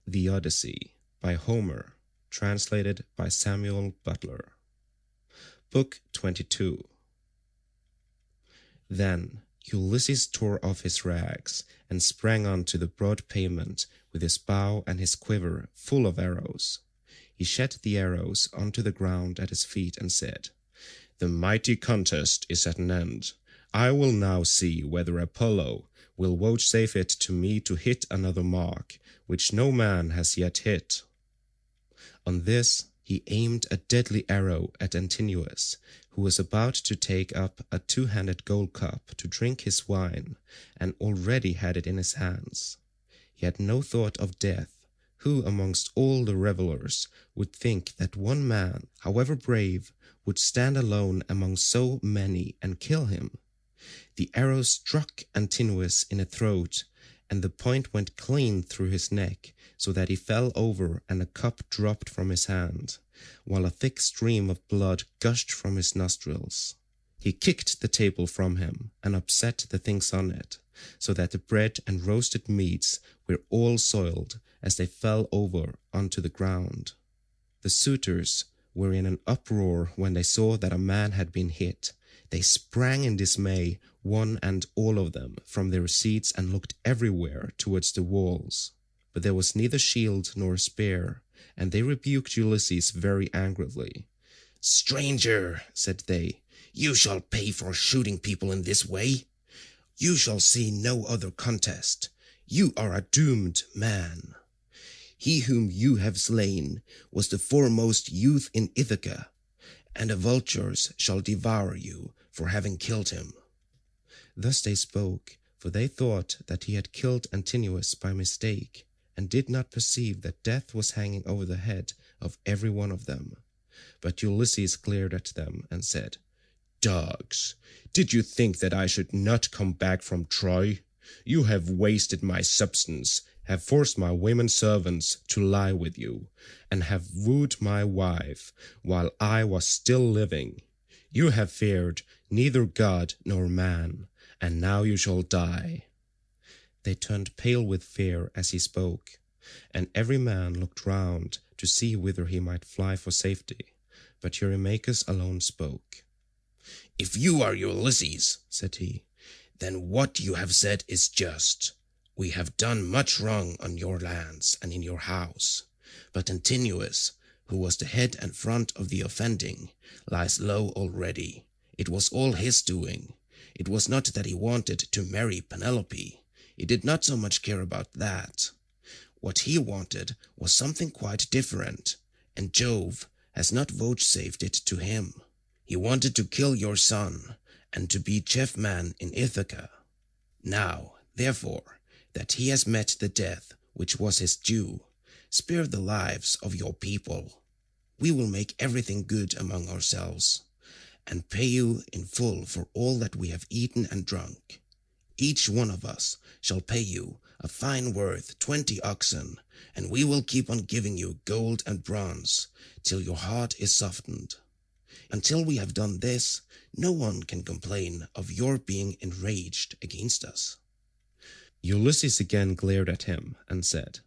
The Odyssey by Homer, translated by Samuel Butler. Book 22. Then Ulysses tore off his rags and sprang on to the broad pavement with his bow and his quiver full of arrows. He shed the arrows onto the ground at his feet and said, "The mighty contest is at an end. I will now see whether Apollo will vouchsafe it to me to hit another mark, which no man has yet hit." On this he aimed a deadly arrow at Antinous, who was about to take up a two-handed gold cup to drink his wine, and already had it in his hands. He had no thought of death. Who amongst all the revellers would think that one man, however brave, would stand alone among so many and kill him? The arrow struck Antinous in the throat, and the point went clean through his neck, so that he fell over and the cup dropped from his hand, while a thick stream of blood gushed from his nostrils. He kicked the table from him and upset the things on it, so that the bread and roasted meats were all soiled as they fell over onto the ground. The suitors were in an uproar when they saw that a man had been hit. They sprang in dismay, one and all of them, from their seats and looked everywhere towards the walls. But there was neither shield nor spear, and they rebuked Ulysses very angrily. "Stranger," said they, "you shall pay for shooting people in this way. You shall see no other contest. You are a doomed man. He whom you have slain was the foremost youth in Ithaca, and the vultures shall devour you for having killed him." Thus they spoke, for they thought that he had killed Antinous by mistake, and did not perceive that death was hanging over the head of every one of them. But Ulysses glared at them and said, "Dogs, did you think that I should not come back from Troy? You have wasted my substance, have forced my women servants to lie with you, and have wooed my wife while I was still living. You have feared neither God nor man, and now you shall die." They turned pale with fear as he spoke, and every man looked round to see whither he might fly for safety, but Eurymachus alone spoke. "If you are Ulysses," said he, "then what you have said is just. We have done much wrong on your lands and in your house, but Antinous, who was the head and front of the offending, lies low already. It was all his doing. It was not that he wanted to marry Penelope. He did not so much care about that. What he wanted was something quite different, and Jove has not vouchsafed it to him. He wanted to kill your son, and to be chief man in Ithaca. Now, therefore, that he has met the death which was his due, spare the lives of your people. We will make everything good among ourselves, and pay you in full for all that we have eaten and drunk. Each one of us shall pay you a fine worth 20 oxen, and we will keep on giving you gold and bronze till your heart is softened. Until we have done this, no one can complain of your being enraged against us." Ulysses again glared at him and said,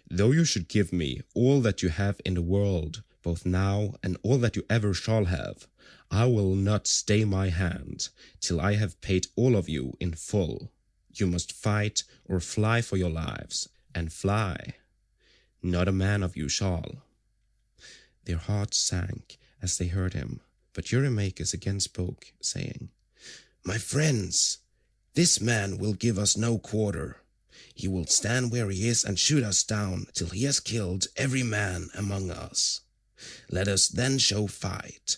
"Though you should give me all that you have in the world, both now and all that you ever shall have, I will not stay my hand till I have paid all of you in full. You must fight or fly for your lives, and fly. Not a man of you shall." Their hearts sank as they heard him, but Eurymachus again spoke, saying, "My friends, this man will give us no quarter. He will stand where he is and shoot us down till he has killed every man among us. Let us then show fight.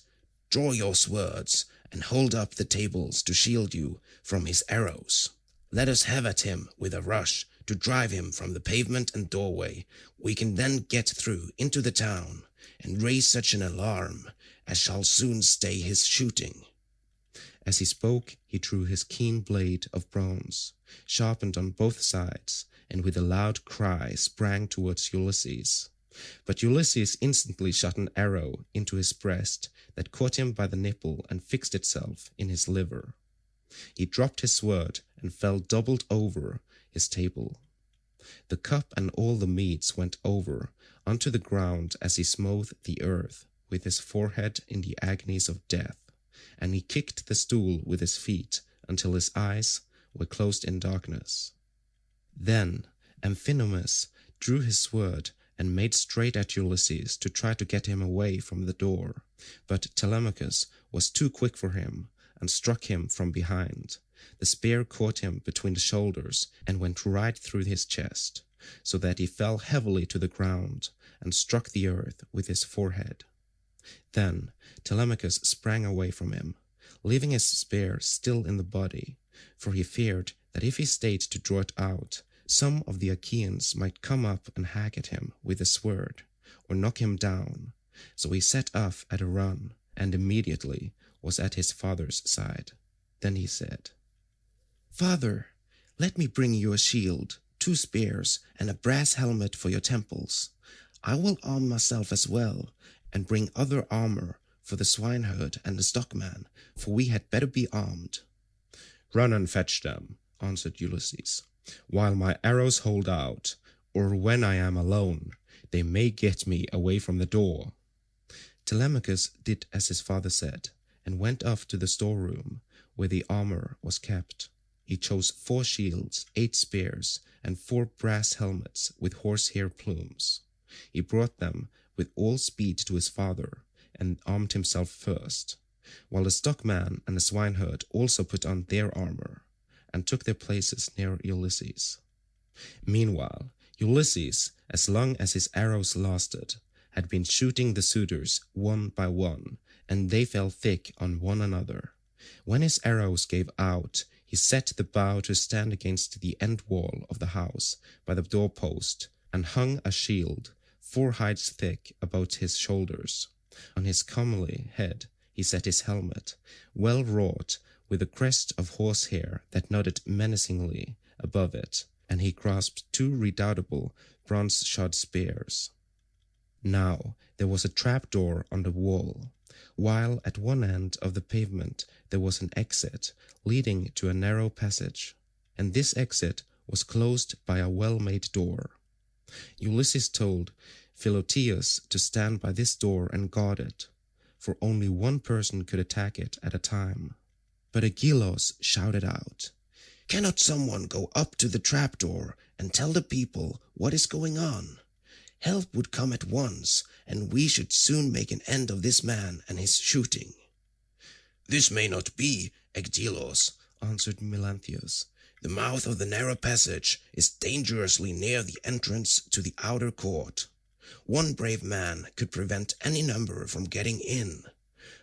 Draw your swords and hold up the tables to shield you from his arrows. Let us have at him with a rush to drive him from the pavement and doorway. We can then get through into the town and raise such an alarm as shall soon stay his shooting." As he spoke, he drew his keen blade of bronze, sharpened on both sides, and with a loud cry sprang towards Ulysses. But Ulysses instantly shot an arrow into his breast that caught him by the nipple and fixed itself in his liver. He dropped his sword and fell doubled over his table. The cup and all the meats went over unto the ground as he smote the earth with his forehead in the agonies of death, and he kicked the stool with his feet until his eyes were closed in darkness. Then Amphinomus drew his sword and made straight at Ulysses to try to get him away from the door, but Telemachus was too quick for him and struck him from behind. The spear caught him between the shoulders and went right through his chest, so that he fell heavily to the ground and struck the earth with his forehead. Then Telemachus sprang away from him, leaving his spear still in the body, for he feared that if he stayed to draw it out, some of the Achaeans might come up and hack at him with a sword, or knock him down. So he set off at a run, and immediately was at his father's side. Then he said, "Father, let me bring you a shield, 2 spears, and a brass helmet for your temples. I will arm myself as well, and bring other armor for the swineherd and the stockman, for we had better be armed." "Run and fetch them," answered Ulysses, "while my arrows hold out, or when I am alone, they may get me away from the door." Telemachus did as his father said, and went off to the storeroom where the armor was kept. He chose 4 shields, 8 spears, and 4 brass helmets with horsehair plumes. He brought them with all speed to his father, and armed himself first, while the stockman and the swineherd also put on their armor, and took their places near Ulysses. Meanwhile, Ulysses, as long as his arrows lasted, had been shooting the suitors one by one, and they fell thick on one another. When his arrows gave out, he set the bow to stand against the end wall of the house by the doorpost, and hung a shield 4 hides thick about his shoulders. On his comely head he set his helmet, well wrought, with a crest of horsehair that nodded menacingly above it, and he grasped 2 redoubtable bronze-shod spears. Now there was a trap-door on the wall, while at one end of the pavement there was an exit leading to a narrow passage, and this exit was closed by a well-made door. Ulysses told Philoetius to stand by this door and guard it, for only one person could attack it at a time. But Agelaus shouted out, "Cannot someone go up to the trapdoor and tell the people what is going on? Help would come at once, and we should soon make an end of this man and his shooting." "This may not be, Agelaus," answered Melanthius. "The mouth of the narrow passage is dangerously near the entrance to the outer court. One brave man could prevent any number from getting in.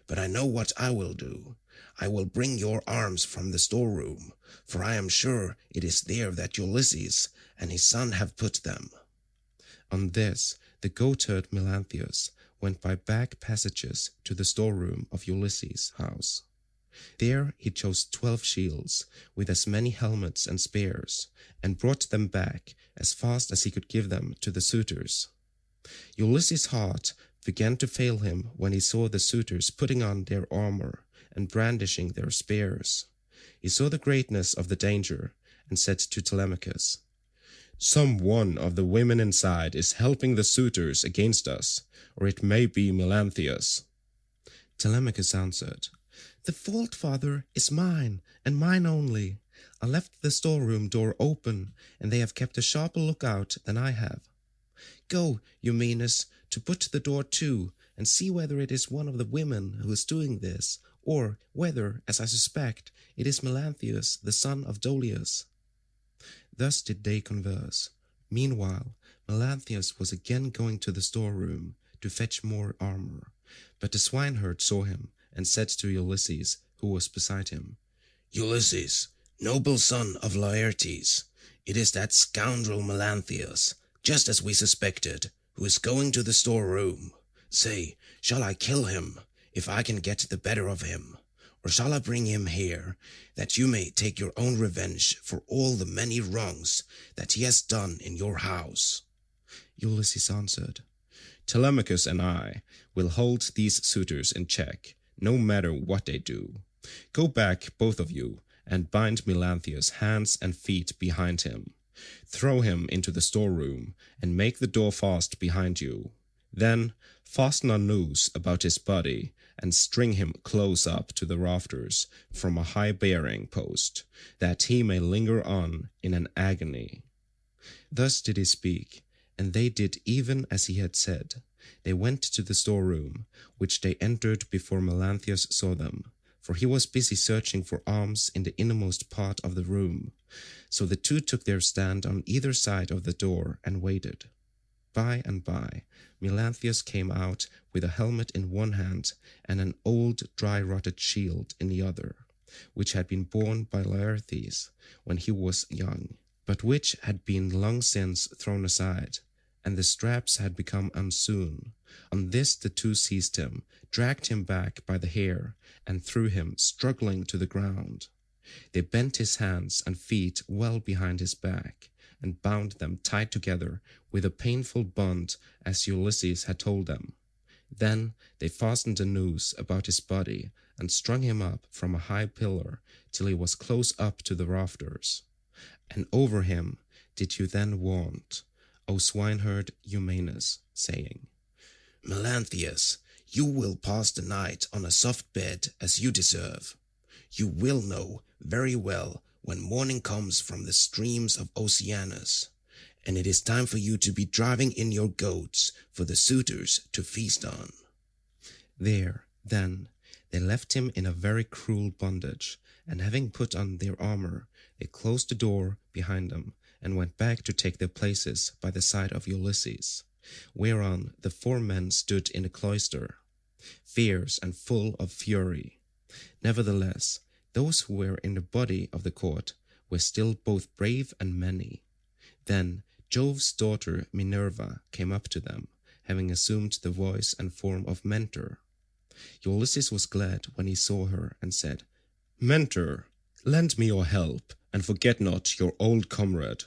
But I know what I will do. I will bring your arms from the storeroom, for I am sure it is there that Ulysses and his son have put them." On this, the goatherd Melanthius went by back passages to the storeroom of Ulysses' house. There he chose 12 shields, with as many helmets and spears, and brought them back as fast as he could give them to the suitors. Ulysses' heart began to fail him when he saw the suitors putting on their armor and brandishing their spears. He saw the greatness of the danger, and said to Telemachus, "Some one of the women inside is helping the suitors against us, or it may be Melanthius." Telemachus answered, "The fault, father, is mine, and mine only. I left the storeroom door open, and they have kept a sharper lookout than I have. Go, Eumenes, to put the door to, and see whether it is one of the women who is doing this, or whether, as I suspect, it is Melanthius, the son of Dolius." Thus did they converse. Meanwhile, Melanthius was again going to the storeroom to fetch more armor, but the swineherd saw him, and said to Ulysses, who was beside him, "Ulysses, noble son of Laertes, it is that scoundrel Melanthius, just as we suspected, who is going to the storeroom. Say, shall I kill him, if I can get the better of him, or shall I bring him here, that you may take your own revenge for all the many wrongs that he has done in your house?" Ulysses answered, "Telemachus and I will hold these suitors in check, no matter what they do. Go back, both of you, and bind Melanthius hands and feet behind him, Throw him into the storeroom, and make the door fast behind you. Then fasten a noose about his body, and string him close up to the rafters from a high bearing post, that he may linger on in an agony." Thus did he speak, and they did even as he had said. They went to the storeroom, which they entered before Melanthius saw them, for he was busy searching for arms in the innermost part of the room. So the two took their stand on either side of the door and waited. By and by Melanthius came out with a helmet in one hand and an old dry-rotted shield in the other, which had been borne by Laertes when he was young, but which had been long since thrown aside, and the straps had become unsewn. On this the two seized him, dragged him back by the hair, and threw him struggling to the ground. They bent his hands and feet well behind his back, and bound them tight together with a painful bond as Ulysses had told them. Then they fastened a noose about his body and strung him up from a high pillar till he was close up to the rafters. And over him did you then vaunt, O swineherd Eumaeus, saying, "Melanthius, you will pass the night on a soft bed as you deserve. You will know very well when morning comes from the streams of Oceanus, and it is time for you to be driving in your goats for the suitors to feast on." There, then, they left him in a very cruel bondage, and having put on their armour, they closed the door behind them, and went back to take their places by the side of Ulysses, whereon the 4 men stood in the cloister, fierce and full of fury. Nevertheless, those who were in the body of the court were still both brave and many. Then Jove's daughter Minerva came up to them, having assumed the voice and form of Mentor. Ulysses was glad when he saw her, and said, "Mentor, lend me your help, and forget not your old comrade,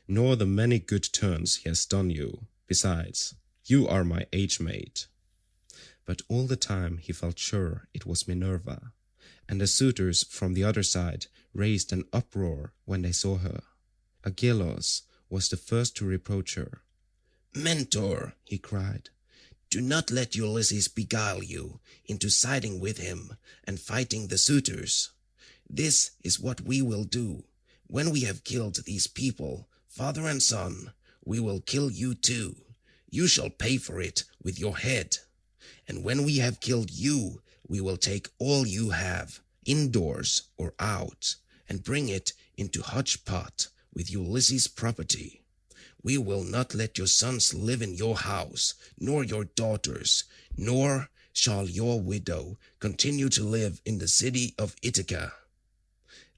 nor the many good turns he has done you. Besides, you are my age-mate." But all the time he felt sure it was Minerva, and the suitors from the other side raised an uproar when they saw her. Agelaus was the first to reproach her. "Mentor," he cried, "do not let Ulysses beguile you into siding with him and fighting the suitors. This is what we will do. When we have killed these people, father and son, we will kill you too. You shall pay for it with your head. And when we have killed you, we will take all you have, indoors or out, and bring it into Hodgepot with Ulysses' property. We will not let your sons live in your house, nor your daughters, nor shall your widow continue to live in the city of Ithaca."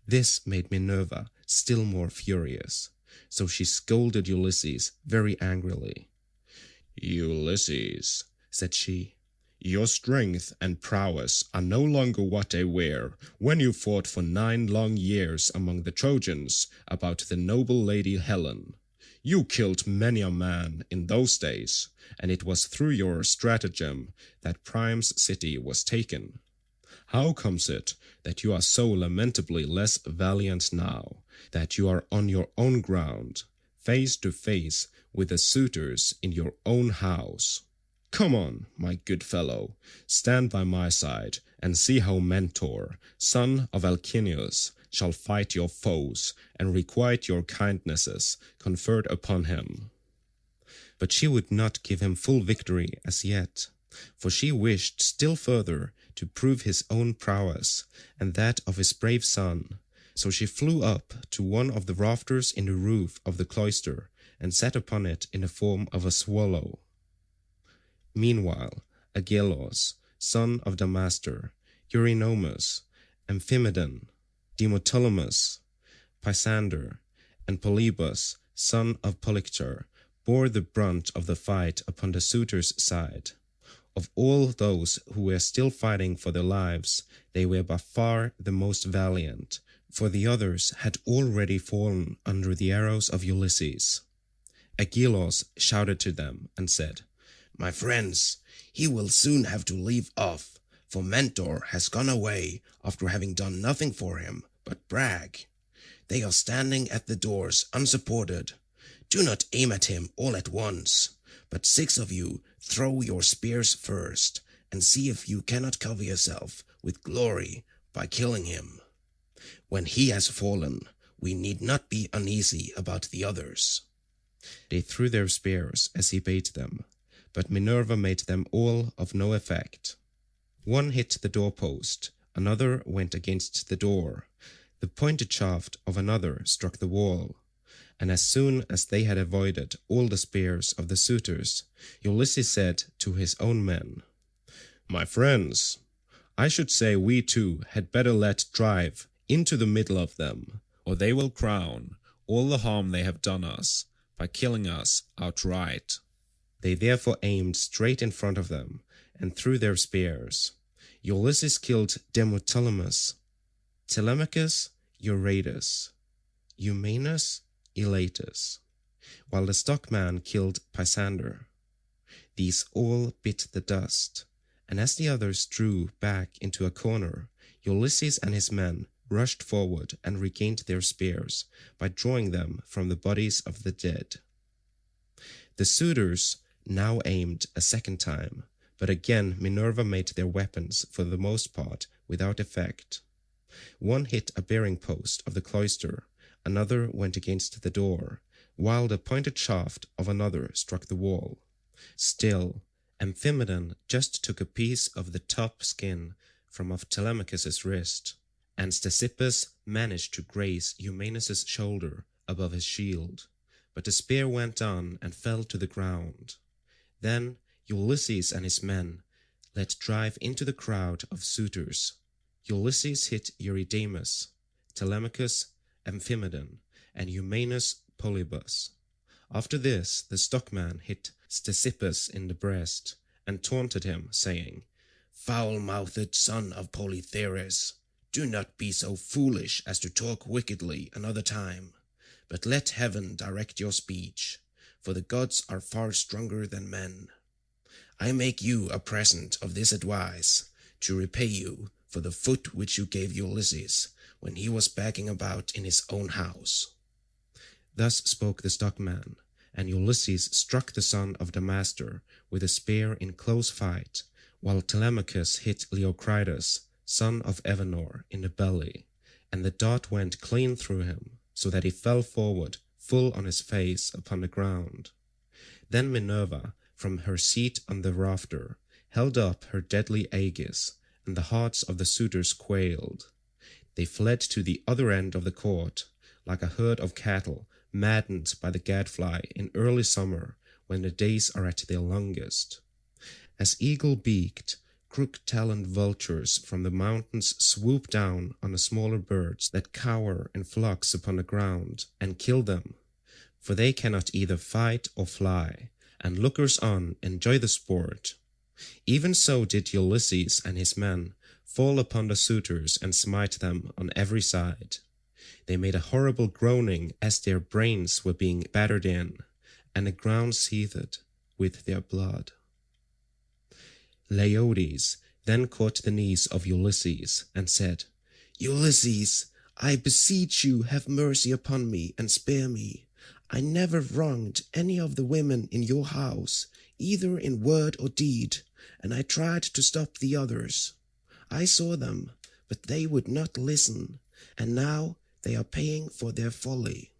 This made Minerva still more furious, so she scolded Ulysses very angrily. "Ulysses," said she, "your strength and prowess are no longer what they were when you fought for 9 long years among the Trojans about the noble lady Helen. You killed many a man in those days, and it was through your stratagem that Priam's city was taken. How comes it that you are so lamentably less valiant now, that you are on your own ground, face to face with the suitors in your own house? Come on, my good fellow, stand by my side, and see how Mentor, son of Alcinous, shall fight your foes, and requite your kindnesses conferred upon him." But she would not give him full victory as yet, for she wished still further to prove his own prowess, and that of his brave son. So she flew up to one of the rafters in the roof of the cloister, and sat upon it in the form of a swallow. Meanwhile Agelaus, son of Damastor, Eurynomus, Amphimedon, Demoptolemus, Pisander, and Polybus, son of Polyctor, bore the brunt of the fight upon the suitors' side. Of all those who were still fighting for their lives, they were by far the most valiant, for the others had already fallen under the arrows of Ulysses. Agelaus shouted to them and said, "My friends, he will soon have to leave off, for Mentor has gone away after having done nothing for him but brag. They are standing at the doors unsupported. Do not aim at him all at once, but 6 of you throw your spears first, and see if you cannot cover yourself with glory by killing him. When he has fallen, we need not be uneasy about the others." They threw their spears as he bade them, but Minerva made them all of no effect. One hit the doorpost, another went against the door, the pointed shaft of another struck the wall, and as soon as they had avoided all the spears of the suitors, Ulysses said to his own men, "My friends, I should say we too had better let drive into the middle of them, or they will crown all the harm they have done us by killing us outright." They therefore aimed straight in front of them and threw their spears. Ulysses killed Demoptolemus, Telemachus Eurytus, Eumaeus Elatus, while the stockman killed Pisander. These all bit the dust, and as the others drew back into a corner, Ulysses and his men rushed forward and regained their spears by drawing them from the bodies of the dead. The suitors now aimed a second time, but again Minerva made their weapons for the most part without effect. One hit a bearing post of the cloister, another went against the door, while the pointed shaft of another struck the wall. Still, Amphimedon just took a piece of the top skin from off Telemachus's wrist, and Ctesippus managed to graze Eumaeus' shoulder above his shield, but the spear went on and fell to the ground. Then Ulysses and his men let drive into the crowd of suitors. Ulysses hit Eurydamas, Telemachus, Amphimedon, and Eumaeus Polybus. After this the stockman hit Ctesippus in the breast, and taunted him, saying, "Foul-mouthed son of Polytherus, do not be so foolish as to talk wickedly another time, but let heaven direct your speech, for the gods are far stronger than men. I make you a present of this advice, to repay you for the foot which you gave Ulysses when he was begging about in his own house." Thus spoke the stockman, and Ulysses struck the son of Damastor with a spear in close fight, while Telemachus hit Leocritus, son of Evenor, in the belly, and the dart went clean through him, so that he fell forward full on his face upon the ground. Then Minerva, from her seat on the rafter, held up her deadly aegis, and the hearts of the suitors quailed. They fled to the other end of the court, like a herd of cattle maddened by the gadfly in early summer when the days are at their longest. As eagle-beaked, crook-taloned vultures from the mountains swoop down on the smaller birds that cower in flocks upon the ground and kill them, for they cannot either fight or fly, and lookers on enjoy the sport. Even so did Ulysses and his men fall upon the suitors and smite them on every side. They made a horrible groaning as their brains were being battered in, and the ground seethed with their blood. Leiodes then caught the knees of Ulysses and said, "Ulysses, I beseech you have mercy upon me and spare me. I never wronged any of the women in your house, either in word or deed, and I tried to stop the others. I saw them, but they would not listen, and now they are paying for their folly.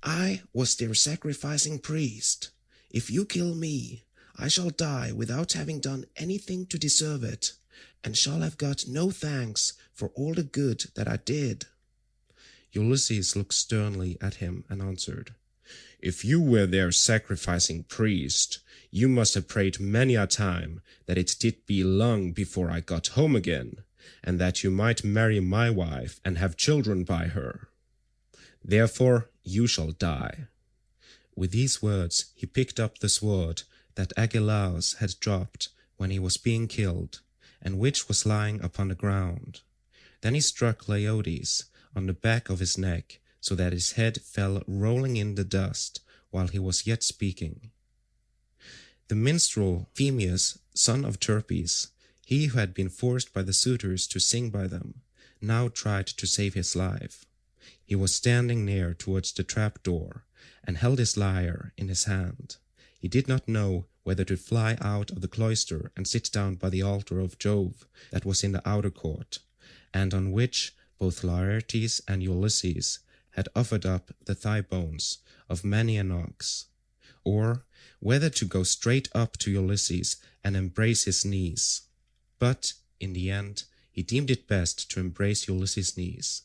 I was their sacrificing priest. If you kill me, I shall die without having done anything to deserve it, and shall have got no thanks for all the good that I did." Ulysses looked sternly at him and answered, "If you were their sacrificing priest, you must have prayed many a time that it did be long before I got home again, and that you might marry my wife and have children by her. Therefore you shall die." With these words he picked up the sword that Agelaus had dropped when he was being killed, and which was lying upon the ground. Then he struck Leiodes on the back of his neck, so that his head fell rolling in the dust while he was yet speaking. The minstrel Phemius, son of Terpes, he who had been forced by the suitors to sing by them, now tried to save his life. He was standing near towards the trap-door, and held his lyre in his hand. He did not know whether to fly out of the cloister and sit down by the altar of Jove that was in the outer court, and on which both Laertes and Ulysses had offered up the thigh bones of many an ox, or whether to go straight up to Ulysses and embrace his knees. But in the end he deemed it best to embrace Ulysses' knees.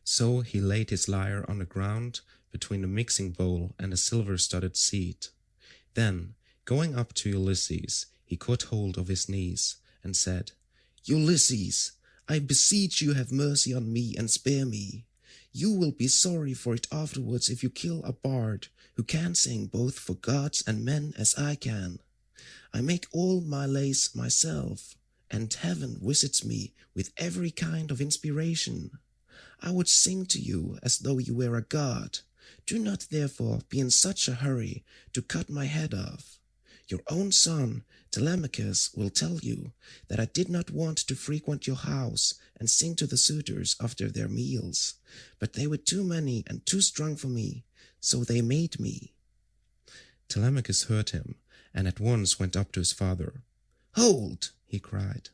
So he laid his lyre on the ground between the mixing bowl and the silver-studded seat. Then, going up to Ulysses, he caught hold of his knees and said, Ulysses, I beseech you have mercy on me and spare me. You will be sorry for it afterwards if you kill a bard who can sing both for gods and men as I can. I make all my lays myself, and heaven visits me with every kind of inspiration. I would sing to you as though you were a god. Do not therefore be in such a hurry to cut my head off. Your own son, Telemachus, will tell you that I did not want to frequent your house and sing to the suitors after their meals, but they were too many and too strong for me, so they made me. Telemachus heard him, and at once went up to his father. Hold, he cried.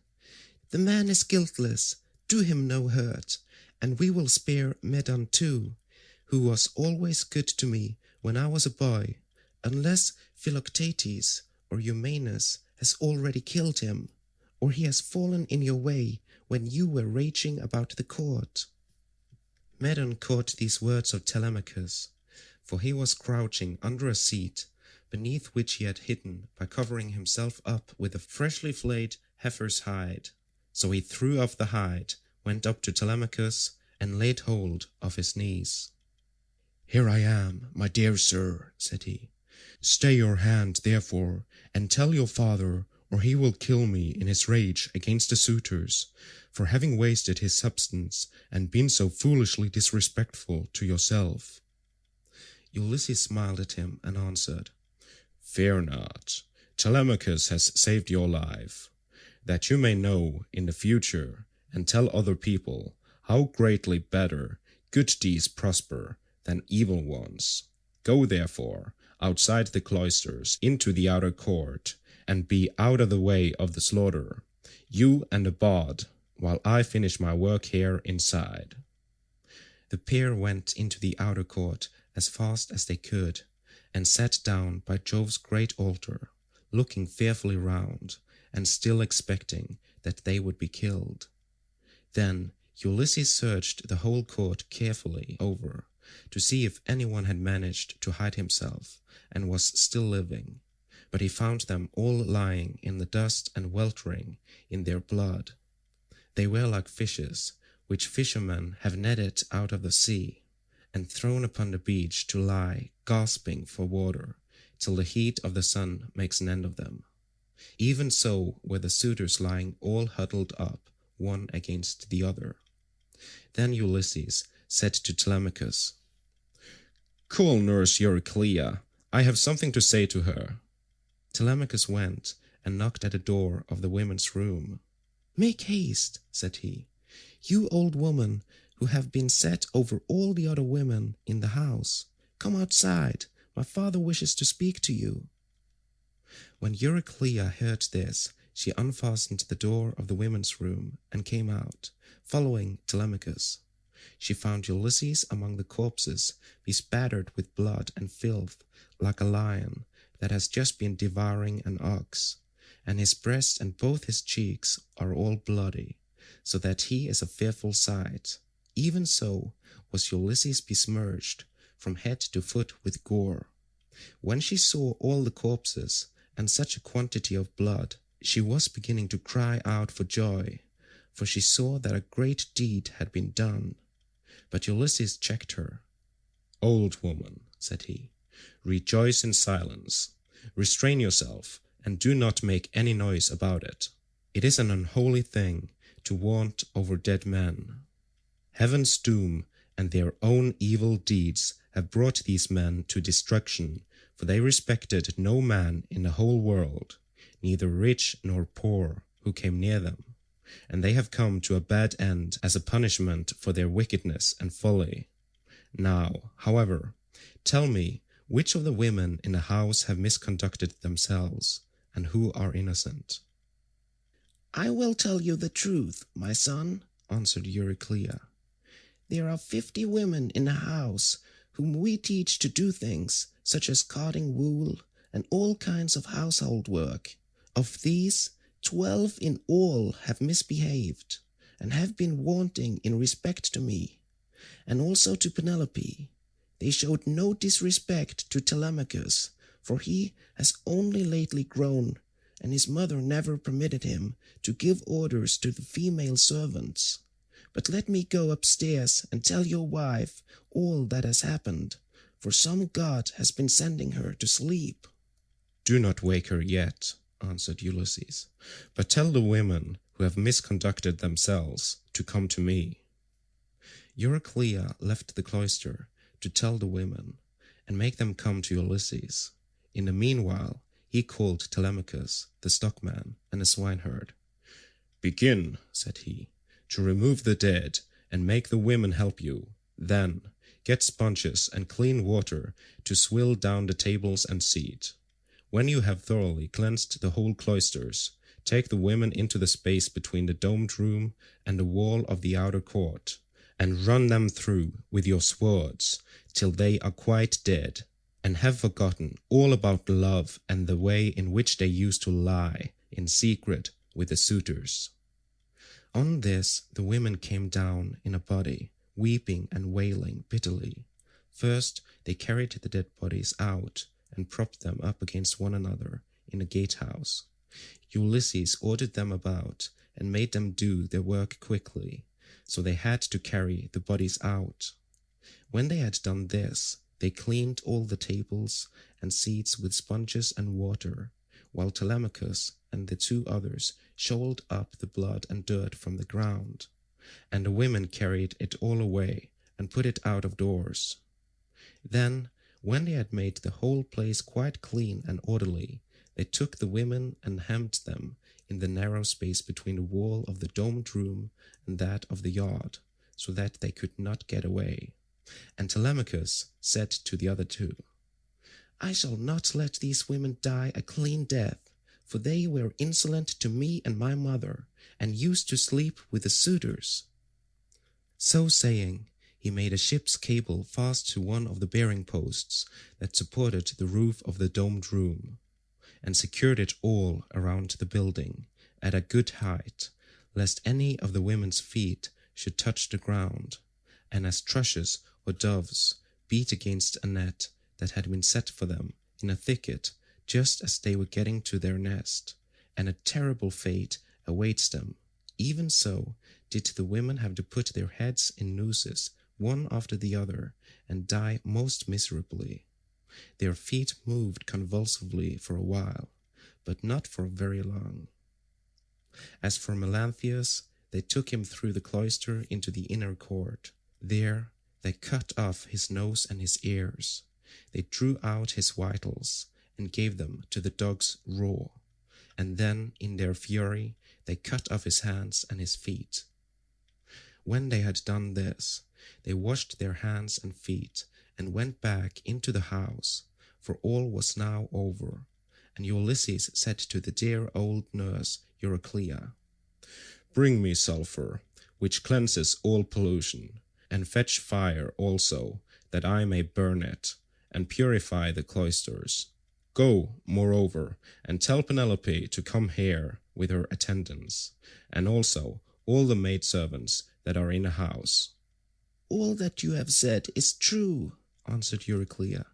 The man is guiltless. Do him no hurt, and we will spare Medon too, who was always good to me when I was a boy, unless Philoctetes or Eumaeus has already killed him, or he has fallen in your way when you were raging about the court. Medon caught these words of Telemachus, for he was crouching under a seat, beneath which he had hidden by covering himself up with a freshly flayed heifer's hide. So he threw off the hide, went up to Telemachus, and laid hold of his knees. Here I am, my dear sir, said he. Stay your hand, therefore, and tell your father, or he will kill me in his rage against the suitors, for having wasted his substance and been so foolishly disrespectful to yourself. Ulysses smiled at him and answered, Fear not, Telemachus has saved your life, that you may know in the future and tell other people how greatly better good deeds prosper than evil ones. Go therefore outside the cloisters into the outer court, and be out of the way of the slaughter, you and the bard, while I finish my work here inside. The pair went into the outer court as fast as they could, and sat down by Jove's great altar, looking fearfully round, and still expecting that they would be killed. Then Ulysses searched the whole court carefully over, to see if anyone had managed to hide himself and was still living, but he found them all lying in the dust and weltering in their blood. They were like fishes, which fishermen have netted out of the sea, and thrown upon the beach to lie gasping for water, till the heat of the sun makes an end of them. Even so were the suitors lying all huddled up, one against the other. Then Ulysses said to Telemachus, Call nurse Euryclea, I have something to say to her. Telemachus went and knocked at the door of the women's room. Make haste, said he, you old woman who have been set over all the other women in the house. Come outside, my father wishes to speak to you. When Euryclea heard this, she unfastened the door of the women's room and came out, following Telemachus. She found Ulysses among the corpses, bespattered with blood and filth, like a lion that has just been devouring an ox, and his breast and both his cheeks are all bloody, so that he is a fearful sight. Even so was Ulysses besmirched from head to foot with gore. When she saw all the corpses and such a quantity of blood, she was beginning to cry out for joy, for she saw that a great deed had been done. But Ulysses checked her. Old woman, said he, rejoice in silence. Restrain yourself, and do not make any noise about it. It is an unholy thing to vaunt over dead men. Heaven's doom and their own evil deeds have brought these men to destruction, for they respected no man in the whole world, neither rich nor poor, who came near them, and they have come to a bad end as a punishment for their wickedness and folly. Now, however, tell me which of the women in the house have misconducted themselves, and who are innocent." "I will tell you the truth, my son," answered Euryclea. "There are 50 women in the house whom we teach to do things such as carding wool and all kinds of household work. Of these, 12 in all have misbehaved, and have been wanting in respect to me, and also to Penelope. They showed no disrespect to Telemachus, for he has only lately grown, and his mother never permitted him to give orders to the female servants. But let me go upstairs and tell your wife all that has happened, for some god has been sending her to sleep." "Do not wake her yet," answered Ulysses, "but tell the women who have misconducted themselves to come to me." Euryclea left the cloister to tell the women, and make them come to Ulysses. In the meanwhile he called Telemachus, the stockman, and the swineherd. "Begin," said he, "to remove the dead, and make the women help you. Then get sponges and clean water to swill down the tables and seat. When you have thoroughly cleansed the whole cloisters, take the women into the space between the domed room and the wall of the outer court, and run them through with your swords till they are quite dead, and have forgotten all about love and the way in which they used to lie in secret with the suitors." On this the women came down in a body, weeping and wailing bitterly. First they carried the dead bodies out and propped them up against one another in the gatehouse. Ulysses ordered them about and made them do their work quickly, so they had to carry the bodies out. When they had done this, they cleaned all the tables and seats with sponges and water, while Telemachus and the 2 others shoveled up the blood and dirt from the ground, and the women carried it all away and put it out of doors. Then, when they had made the whole place quite clean and orderly, they took the women and hemmed them in the narrow space between the wall of the domed room and that of the yard, so that they could not get away. And Telemachus said to the other 2, "I shall not let these women die a clean death, for they were insolent to me and my mother, and used to sleep with the suitors." So saying, he made a ship's cable fast to one of the bearing posts that supported the roof of the domed room, and secured it all around the building at a good height, lest any of the women's feet should touch the ground, and as thrushes or doves beat against a net that had been set for them in a thicket just as they were getting to their nest, and a terrible fate awaits them. Even so did the women have to put their heads in nooses one after the other and die most miserably. Their feet moved convulsively for a while, but not for very long. As for Melanthius, they took him through the cloister into the inner court. There they cut off his nose and his ears. They drew out his vitals and gave them to the dogs raw, and then in their fury they cut off his hands and his feet. When they had done this, they washed their hands and feet and went back into the house, for all was now over. And Ulysses said to the dear old nurse Euryclea, "Bring me sulphur, which cleanses all pollution, and fetch fire also, that I may burn it, and purify the cloisters. Go, moreover, and tell Penelope to come here with her attendants, and also all the maidservants that are in the house." "All that you have said is true," answered Euryclea.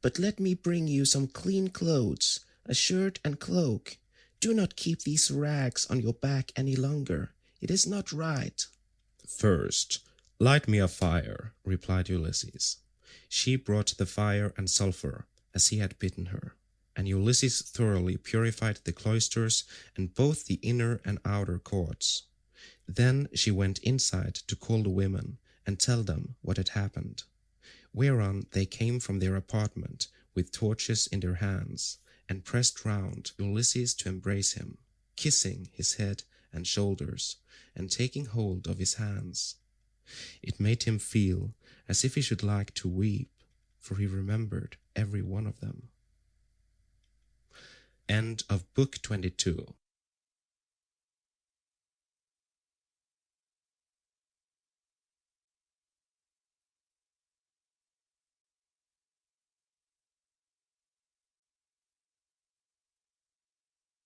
"But let me bring you some clean clothes, a shirt and cloak. Do not keep these rags on your back any longer. It is not right." "First, light me a fire," replied Ulysses. She brought the fire and sulphur, as he had bidden her, and Ulysses thoroughly purified the cloisters and both the inner and outer courts. Then she went inside to call the women and tell them what had happened, whereon they came from their apartment with torches in their hands, and pressed round Ulysses to embrace him, kissing his head and shoulders, and taking hold of his hands. It made him feel as if he should like to weep, for he remembered every one of them. End of Book 22.